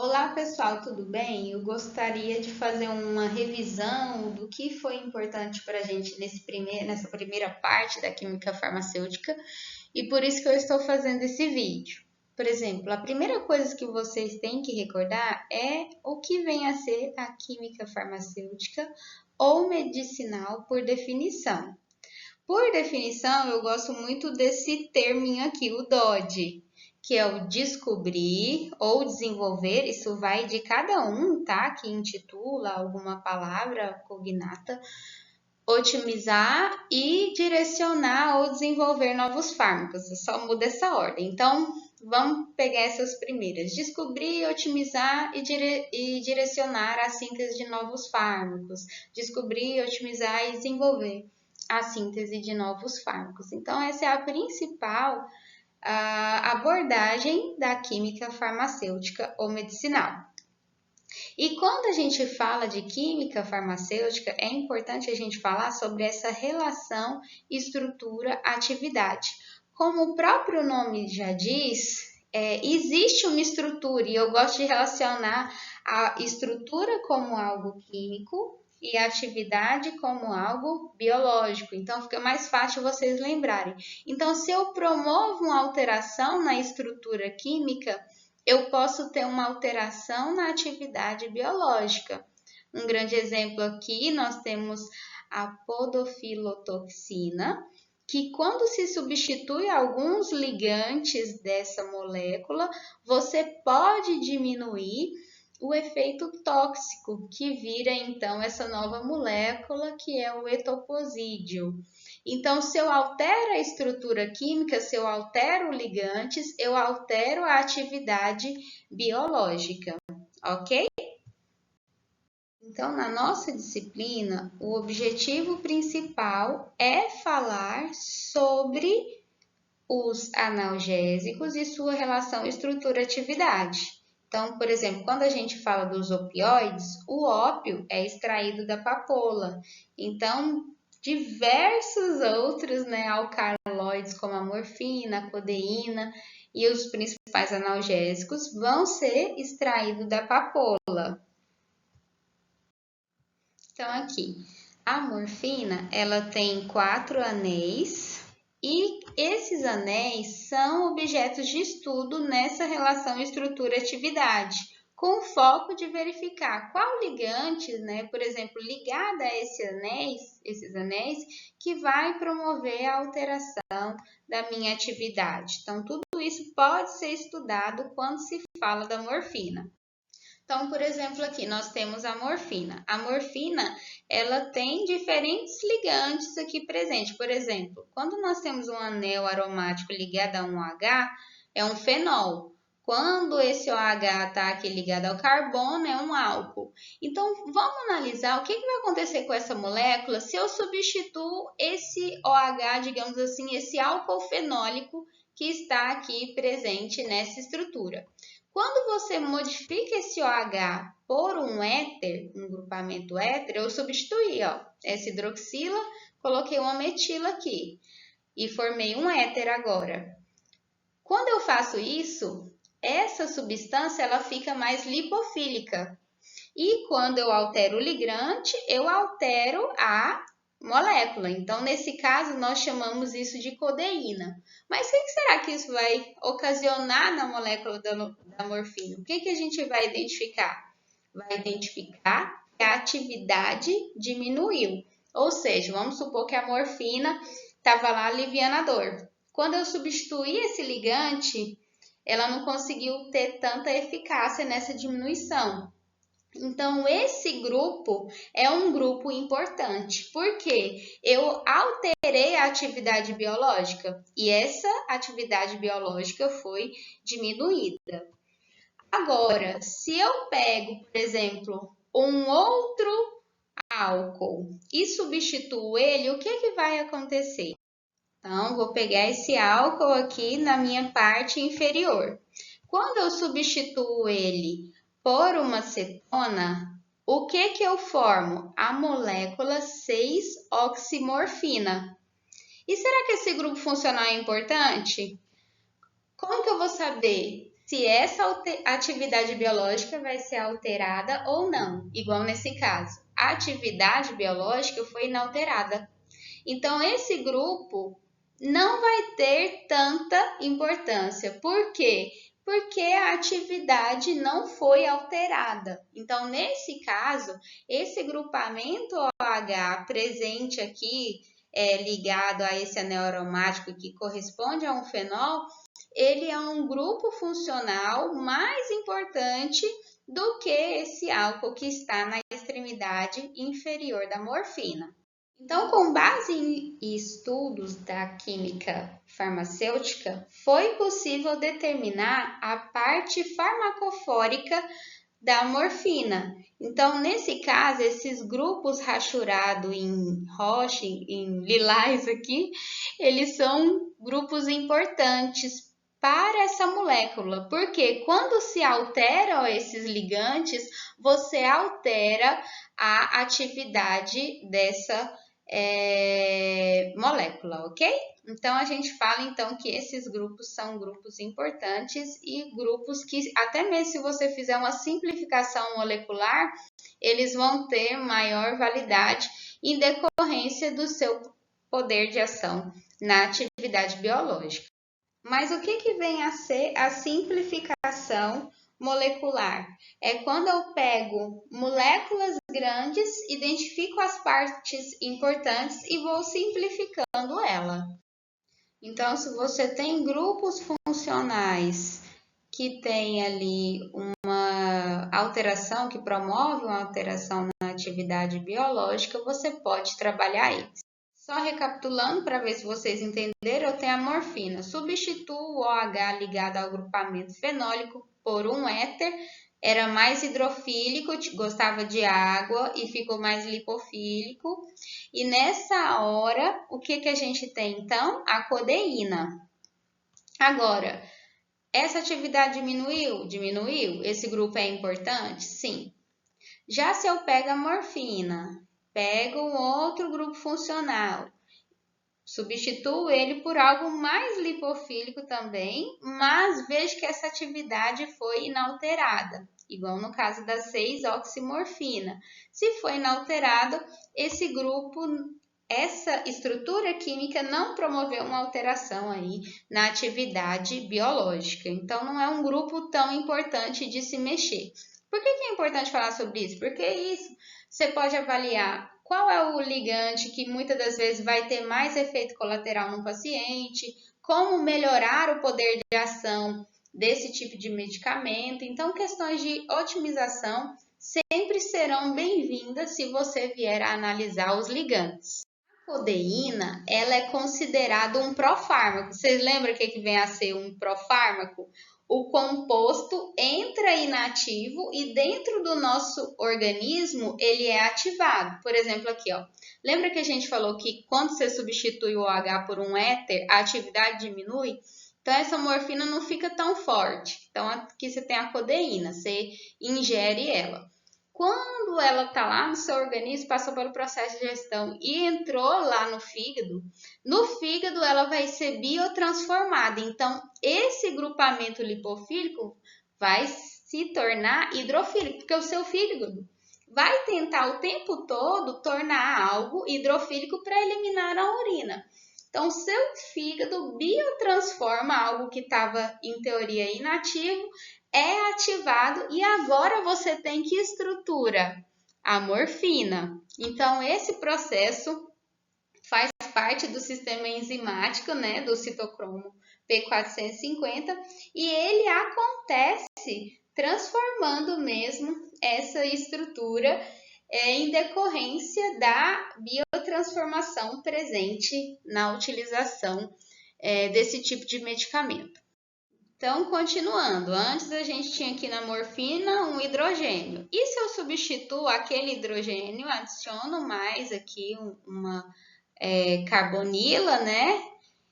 Olá pessoal, tudo bem? Eu gostaria de fazer uma revisão do que foi importante para a gente nessa primeira parte da química farmacêutica e por isso que eu estou fazendo esse vídeo. Por exemplo, a primeira coisa que vocês têm que recordar é o que vem a ser a química farmacêutica ou medicinal por definição. Por definição, eu gosto muito desse terminho aqui, o DOD, que é o descobrir ou desenvolver, isso vai de cada um, tá? Que intitula alguma palavra cognata, otimizar e direcionar ou desenvolver novos fármacos, só muda essa ordem. Então, vamos pegar essas primeiras: descobrir, otimizar e direcionar a síntese de novos fármacos, descobrir, otimizar e desenvolver a síntese de novos fármacos. Então, essa é a principal abordagem da química farmacêutica ou medicinal. E quando a gente fala de química farmacêutica, é importante a gente falar sobre essa relação estrutura-atividade. Como o próprio nome já diz, existe uma estrutura, e eu gosto de relacionar a estrutura como algo químico e a atividade como algo biológico. Então, fica mais fácil vocês lembrarem. Então, se eu promovo uma alteração na estrutura química, eu posso ter uma alteração na atividade biológica. Um grande exemplo aqui, nós temos a podofilotoxina, que quando se substitui alguns ligantes dessa molécula, você pode diminuir o efeito tóxico, que vira então essa nova molécula que é o etoposídeo. Então, se eu altero a estrutura química, se eu altero ligantes, eu altero a atividade biológica, ok? Então, na nossa disciplina, o objetivo principal é falar sobre os analgésicos e sua relação estrutura-atividade. Então, por exemplo, quando a gente fala dos opioides, o ópio é extraído da papoula. Então, diversos outros, alcaloides como a morfina, a codeína e os principais analgésicos vão ser extraídos da papoula. Então, aqui, a morfina, ela tem 4 anéis e esses anéis são objetos de estudo nessa relação estrutura-atividade, com foco de verificar qual ligante, por exemplo, ligado a esses anéis, que vai promover a alteração da minha atividade. Então, tudo isso pode ser estudado quando se fala da morfina. Então, por exemplo, aqui nós temos a morfina. A morfina, ela tem diferentes ligantes aqui presentes. Por exemplo, quando nós temos um anel aromático ligado a um OH, é um fenol. Quando esse OH está aqui ligado ao carbono, é um álcool. Então, vamos analisar o que vai acontecer com essa molécula se eu substituo esse OH, digamos assim, esse álcool fenólico que está aqui presente nessa estrutura. Quando você modifica esse OH por um éter, um grupamento éter, eu substituí, essa hidroxila, coloquei uma metila aqui e formei um éter agora. Quando eu faço isso, essa substância ela fica mais lipofílica. E quando eu altero o ligante, eu altero a molécula. Então, nesse caso, nós chamamos isso de codeína. Mas o que será que isso vai ocasionar na molécula da morfina? O que a gente vai identificar? Vai identificar que a atividade diminuiu. Ou seja, vamos supor que a morfina estava lá aliviando a dor. Quando eu substituí esse ligante, ela não conseguiu ter tanta eficácia nessa diminuição. Então, esse grupo é um grupo importante, porque eu alterei a atividade biológica e essa atividade biológica foi diminuída. Agora, se eu pego, por exemplo, um outro álcool e substituo ele, o que vai acontecer? Então, vou pegar esse álcool aqui na minha parte inferior. Quando eu substituo ele por uma cetona, o que eu formo? A molécula 6-oximorfina. E será que esse grupo funcional é importante? Como que eu vou saber se essa atividade biológica vai ser alterada ou não. Igual nesse caso, a atividade biológica foi inalterada. Então, esse grupo não vai ter tanta importância. Por quê? Porque a atividade não foi alterada. Então, nesse caso, esse grupamento OH presente aqui, ligado a esse anel aromático que corresponde a um fenol, ele é um grupo funcional mais importante do que esse álcool que está na extremidade inferior da morfina. Então, com base em estudos da química farmacêutica, foi possível determinar a parte farmacofórica da morfina. Então, nesse caso, esses grupos rachurados em roxa, em lilás aqui, eles são grupos importantes para essa molécula, porque quando se alteram esses ligantes, você altera a atividade dessa molécula, ok? Então, a gente fala então que esses grupos são grupos importantes e grupos que, até mesmo se você fizer uma simplificação molecular, eles vão ter maior validade em decorrência do seu poder de ação na atividade biológica. Mas o que vem a ser a simplificação molecular? É quando eu pego moléculas grandes, identifico as partes importantes e vou simplificando ela. Então, se você tem grupos funcionais que tem ali uma alteração, que promove uma alteração na atividade biológica, você pode trabalhar eles. Só recapitulando para ver se vocês entenderam, eu tenho a morfina. Substituo o OH ligado ao grupamento fenólico por um éter. Era mais hidrofílico, gostava de água e ficou mais lipofílico. E nessa hora, o que a gente tem então? A codeína. Agora, essa atividade diminuiu? Diminuiu. Esse grupo é importante? Sim. Já se eu pego a morfina, pego um outro grupo funcional, substituo ele por algo mais lipofílico também, mas vejo que essa atividade foi inalterada, igual no caso da 6-oximorfina. Se foi inalterado, esse grupo, essa estrutura química não promoveu uma alteração aí na atividade biológica. Então, não é um grupo tão importante de se mexer. Por que é importante falar sobre isso? Porque isso você pode avaliar qual é o ligante que muitas das vezes vai ter mais efeito colateral no paciente, como melhorar o poder de ação desse tipo de medicamento. Então, questões de otimização sempre serão bem-vindas se você vier a analisar os ligantes. A codeína, ela é considerada um profármaco. Vocês lembram o que vem a ser um profármaco? O composto entra inativo e dentro do nosso organismo ele é ativado. Por exemplo, aqui, ó. Lembra que a gente falou que quando você substitui o OH por um éter, a atividade diminui? Então, essa morfina não fica tão forte. Então, aqui você tem a codeína, você ingere ela. Quando ela está lá no seu organismo, passou pelo processo de digestão e entrou lá no fígado ela vai ser biotransformada. Então, esse grupamento lipofílico vai se tornar hidrofílico, porque o seu fígado vai tentar o tempo todo tornar algo hidrofílico para eliminar a urina. Então, seu fígado biotransforma algo que estava, em teoria, inativo, é ativado e agora você tem que estrutura? A morfina. Então, esse processo faz parte do sistema enzimático, né, do citocromo P450, e ele acontece transformando mesmo essa estrutura em decorrência da biotransformação presente na utilização desse tipo de medicamento. Então, continuando, antes a gente tinha aqui na morfina um hidrogênio. E se eu substituo aquele hidrogênio, adiciono mais aqui uma carbonila, né?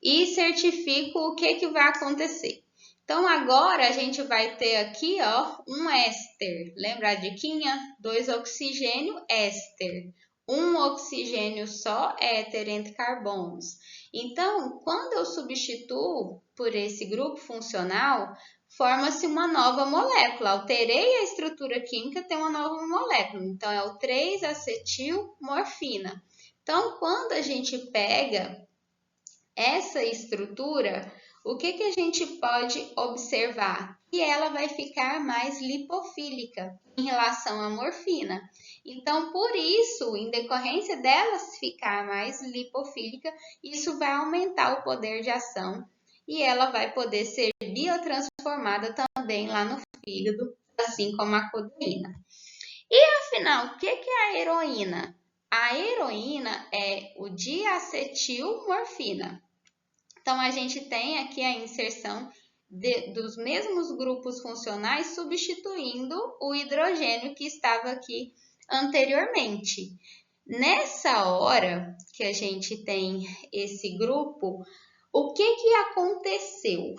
E certifico o que vai acontecer. Então, agora a gente vai ter aqui, ó, um éster. Lembra a diquinha? 2 oxigênio, éster. 1 oxigênio só, éter entre carbonos. Então, quando eu substituo por esse grupo funcional, forma-se uma nova molécula. Alterei a estrutura química, tem uma nova molécula. Então, é o 3-acetilmorfina. Então, quando a gente pega essa estrutura, o que a gente pode observar? Que ela vai ficar mais lipofílica em relação à morfina. Então, por isso, em decorrência dela ficar mais lipofílica, isso vai aumentar o poder de ação e ela vai poder ser biotransformada também lá no fígado, assim como a codeína. E afinal, o que é a heroína? A heroína é o diacetilmorfina. Então, a gente tem aqui a inserção dos mesmos grupos funcionais substituindo o hidrogênio que estava aqui anteriormente. Nessa hora que a gente tem esse grupo, o que aconteceu?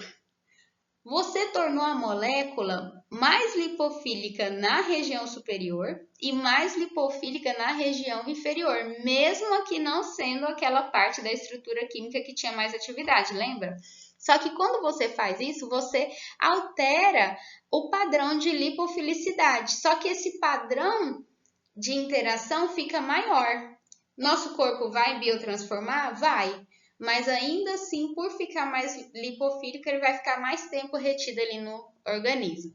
Você tornou a molécula mais lipofílica na região superior e mais lipofílica na região inferior, mesmo aqui não sendo aquela parte da estrutura química que tinha mais atividade, lembra? Só que quando você faz isso, você altera o padrão de lipofilicidade, só que esse padrão de interação fica maior. Nosso corpo vai biotransformar? Vai. Mas ainda assim, por ficar mais lipofílico, ele vai ficar mais tempo retido ali no organismo.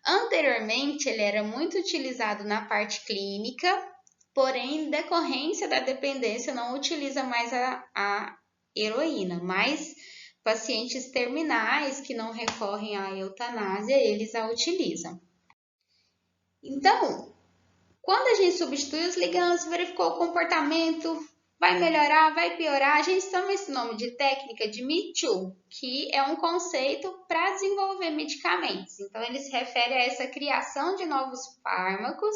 Anteriormente, ele era muito utilizado na parte clínica, porém, em decorrência da dependência, não utiliza mais a heroína, mas pacientes terminais que não recorrem à eutanásia, eles a utilizam. Então, quando a gente substitui os ligandos, verificou o comportamento, vai melhorar, vai piorar, a gente chama esse nome de técnica de Me Too, que é um conceito para desenvolver medicamentos. Então, ele se refere a essa criação de novos fármacos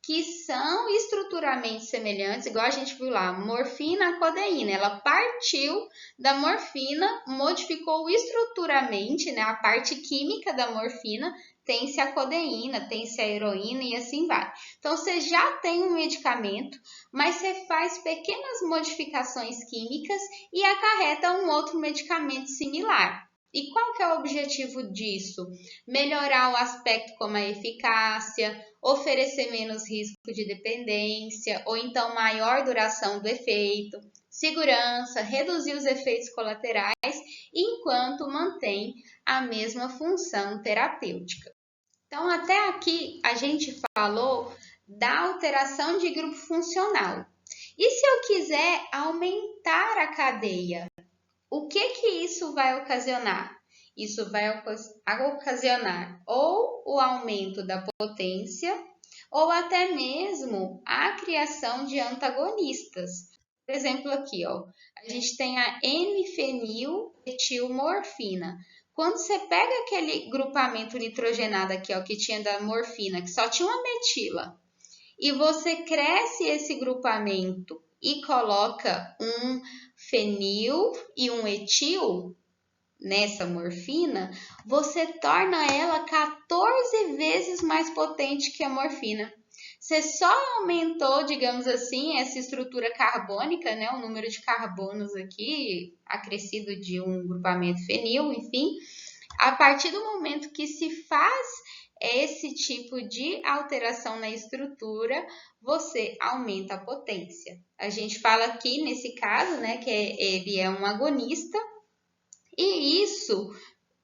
que são estruturalmente semelhantes, igual a gente viu lá, morfina a codeína. Ela partiu da morfina, modificou estruturalmente, né, a parte química da morfina, tem-se a codeína, tem-se a heroína e assim vai. Então, você já tem um medicamento, mas você faz pequenas modificações químicas e acarreta um outro medicamento similar. E qual que é o objetivo disso? Melhorar o aspecto como a eficácia, oferecer menos risco de dependência, ou então maior duração do efeito, segurança, reduzir os efeitos colaterais, enquanto mantém a mesma função terapêutica. Então, até aqui a gente falou da alteração de grupo funcional. E se eu quiser aumentar a cadeia, o que isso vai ocasionar? Isso vai ocasionar ou o aumento da potência ou até mesmo a criação de antagonistas. Por exemplo, aqui, ó, a gente tem a N-feniletilmorfina. Quando você pega aquele grupamento nitrogenado aqui, ó, que tinha da morfina, que só tinha uma metila, e você cresce esse grupamento e coloca um fenil e um etil nessa morfina, você torna ela 14 vezes mais potente que a morfina. Você só aumentou, digamos assim, essa estrutura carbônica, né, o número de carbonos aqui, acrescido de um grupamento fenil, enfim, a partir do momento que se faz esse tipo de alteração na estrutura, você aumenta a potência. A gente fala aqui, nesse caso, né, que ele é um agonista, e isso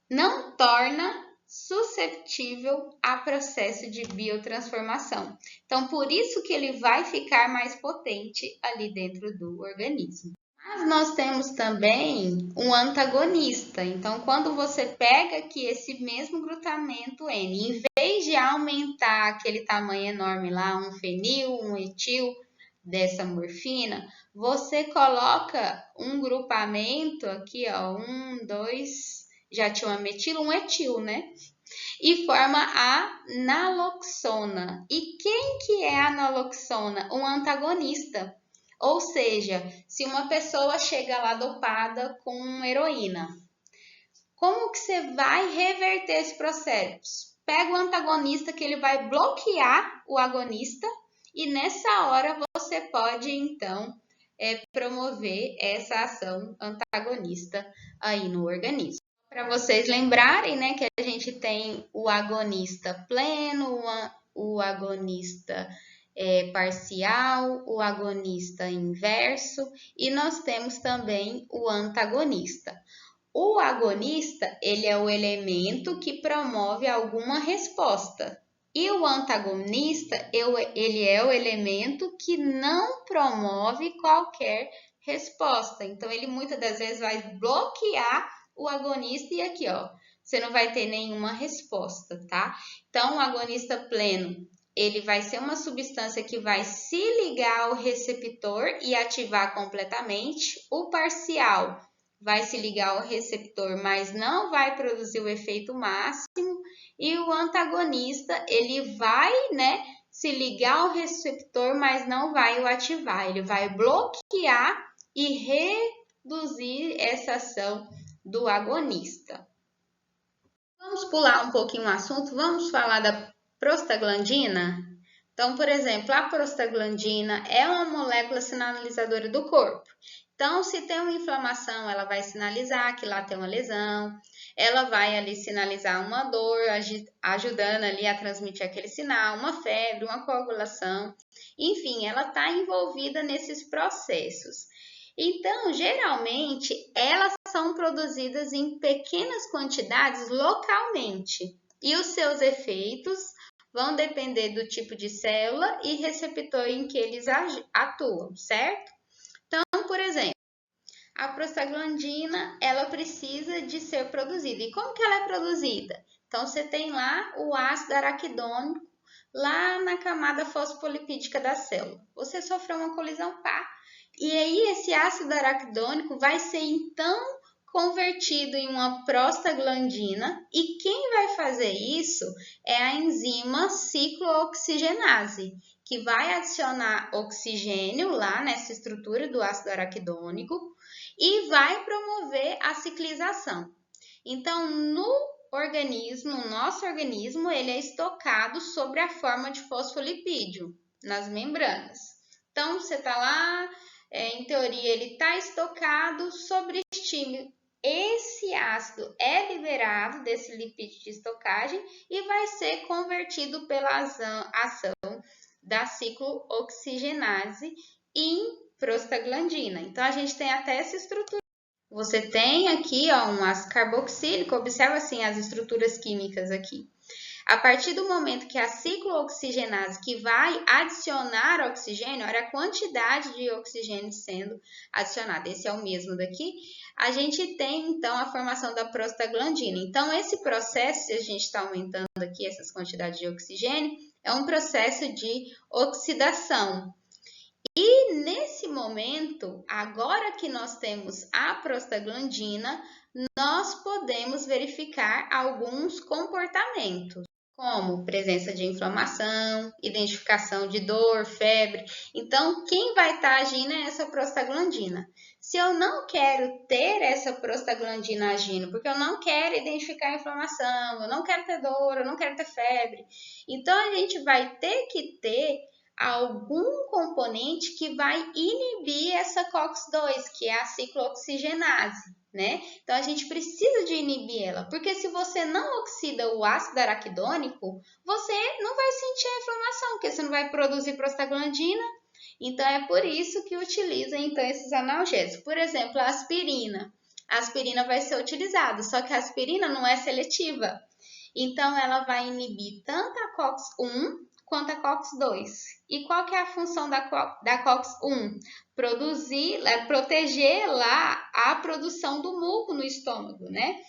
não torna susceptível a processo de biotransformação. Então, por isso que ele vai ficar mais potente ali dentro do organismo. Mas nós temos também um antagonista. Então, quando você pega aqui esse mesmo glutamento N, em vez de aumentar aquele tamanho enorme lá, um fenil, um etil dessa morfina, você coloca um grupamento aqui, ó, 1, 2, já tinha uma metila, um etil, né? E forma a naloxona. E quem que é a naloxona? Um antagonista. Ou seja, se uma pessoa chega lá dopada com heroína, como que você vai reverter esse processo? Pega o antagonista que ele vai bloquear o agonista e nessa hora você pode então promover essa ação antagonista aí no organismo. Para vocês lembrarem, né, que a gente tem o agonista pleno, o agonista parcial, o agonista inverso e nós temos também o antagonista. O agonista, ele é o elemento que promove alguma resposta. E o antagonista, ele é o elemento que não promove qualquer resposta. Então, ele muitas das vezes vai bloquear o agonista e aqui, ó, você não vai ter nenhuma resposta, tá? Então, o agonista pleno, ele vai ser uma substância que vai se ligar ao receptor e ativar completamente. O parcial vai se ligar ao receptor, mas não vai produzir o efeito máximo. E o antagonista, ele vai, né, se ligar ao receptor, mas não vai o ativar. Ele vai bloquear e reduzir essa ação do agonista. Vamos pular um pouquinho o assunto, vamos falar da prostaglandina? Então, por exemplo, a prostaglandina é uma molécula sinalizadora do corpo. Então, se tem uma inflamação, ela vai sinalizar que lá tem uma lesão, ela vai ali sinalizar uma dor, ajudando ali a transmitir aquele sinal, uma febre, uma coagulação, enfim, ela está envolvida nesses processos. Então, geralmente, elas são produzidas em pequenas quantidades localmente e os seus efeitos vão depender do tipo de célula e receptor em que eles atuam, certo? Então, por exemplo, a prostaglandina, ela precisa de ser produzida. E como que ela é produzida? Então, você tem lá o ácido araquidônico lá na camada fosfolipídica da célula. Você sofreu uma colisão, pá, e aí esse ácido araquidônico vai ser então convertido em uma prostaglandina e quem vai fazer isso é a enzima ciclooxigenase, que vai adicionar oxigênio lá nessa estrutura do ácido araquidônico e vai promover a ciclização. Então, no nosso organismo, ele é estocado sobre a forma de fosfolipídio nas membranas. Então, você está lá, em teoria, ele está estocado sobre estímulo. Esse ácido é liberado desse lipídio de estocagem e vai ser convertido pela ação da ciclooxigenase em prostaglandina. Então, a gente tem até essa estrutura. Você tem aqui, ó, um ácido carboxílico, observa assim as estruturas químicas aqui. A partir do momento que a ciclooxigenase, que vai adicionar oxigênio, olha a quantidade de oxigênio sendo adicionada, esse é o mesmo daqui, a gente tem então a formação da prostaglandina. Então, esse processo, se a gente está aumentando aqui essas quantidades de oxigênio, é um processo de oxidação. E nesse momento, agora que nós temos a prostaglandina, nós podemos verificar alguns comportamentos, como presença de inflamação, identificação de dor, febre. Então, quem vai estar agindo é essa prostaglandina. Se eu não quero ter essa prostaglandina agindo, porque eu não quero identificar a inflamação, eu não quero ter dor, eu não quero ter febre, então a gente vai ter que ter algum componente que vai inibir essa COX-2, que é a ciclooxigenase, né? Então, a gente precisa de inibir ela, porque se você não oxida o ácido araquidônico, você não vai sentir a inflamação, porque você não vai produzir prostaglandina. Então, é por isso que utiliza, então, esses analgésicos. Por exemplo, a aspirina. A aspirina vai ser utilizada, só que a aspirina não é seletiva. Então, ela vai inibir tanto a COX-1 quanto a COX-2. E qual que é a função da COX-1? Proteger lá a produção do muco no estômago, né?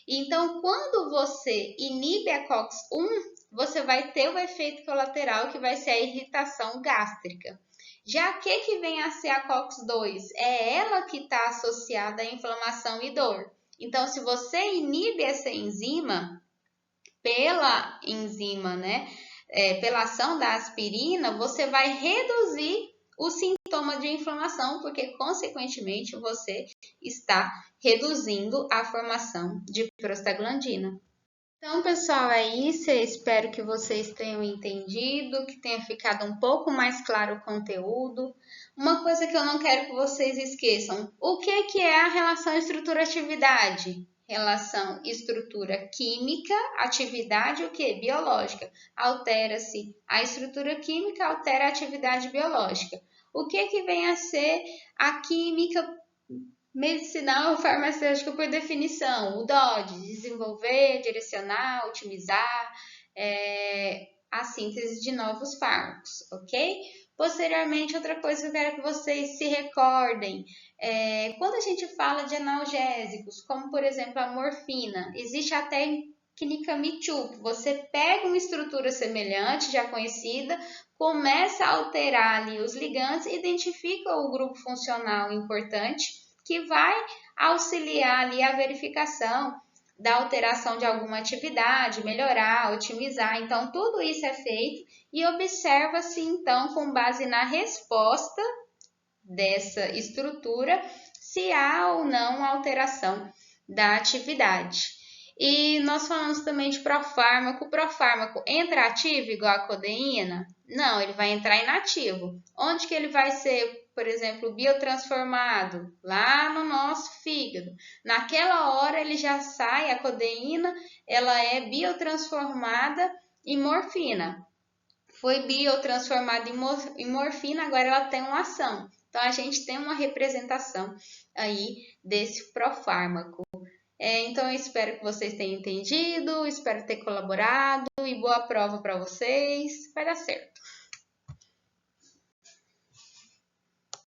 Então, quando você inibe a COX-1, você vai ter o efeito colateral que vai ser a irritação gástrica. Já que vem a ser a COX-2? É ela que está associada à inflamação e dor. Então, se você inibe essa enzima, pela enzima, né? Pela ação da aspirina, você vai reduzir o sintoma de inflamação, porque, consequentemente, você está reduzindo a formação de prostaglandina. Então, pessoal, é isso. Eu espero que vocês tenham entendido, que tenha ficado um pouco mais claro o conteúdo. Uma coisa que eu não quero que vocês esqueçam, o que é a relação estrutura-atividade? Relação estrutura química, atividade o que? Biológica. Altera-se a estrutura química, altera a atividade biológica. O que vem a ser a química medicinal ou farmacêutica por definição? O DOD, desenvolver, direcionar, otimizar a síntese de novos fármacos, ok? Posteriormente, outra coisa que eu quero que vocês se recordem, quando a gente fala de analgésicos, como por exemplo a morfina, existe a técnica Me Too, que você pega uma estrutura semelhante, já conhecida, começa a alterar ali os ligandes, identifica o grupo funcional importante, que vai auxiliar ali a verificação da alteração de alguma atividade, melhorar, otimizar. Então, tudo isso é feito e observa-se, então, com base na resposta dessa estrutura, se há ou não alteração da atividade. E nós falamos também de profármaco. O profármaco entra ativo igual a codeína? Não, ele vai entrar inativo. Onde que ele vai ser, por exemplo, biotransformado? Lá no nosso fígado. Naquela hora ele já sai, a codeína, ela é biotransformada em morfina. Foi biotransformada em morfina, agora ela tem uma ação. Então, a gente tem uma representação aí desse profármaco. Então, eu espero que vocês tenham entendido, espero ter colaborado e boa prova para vocês. Vai dar certo.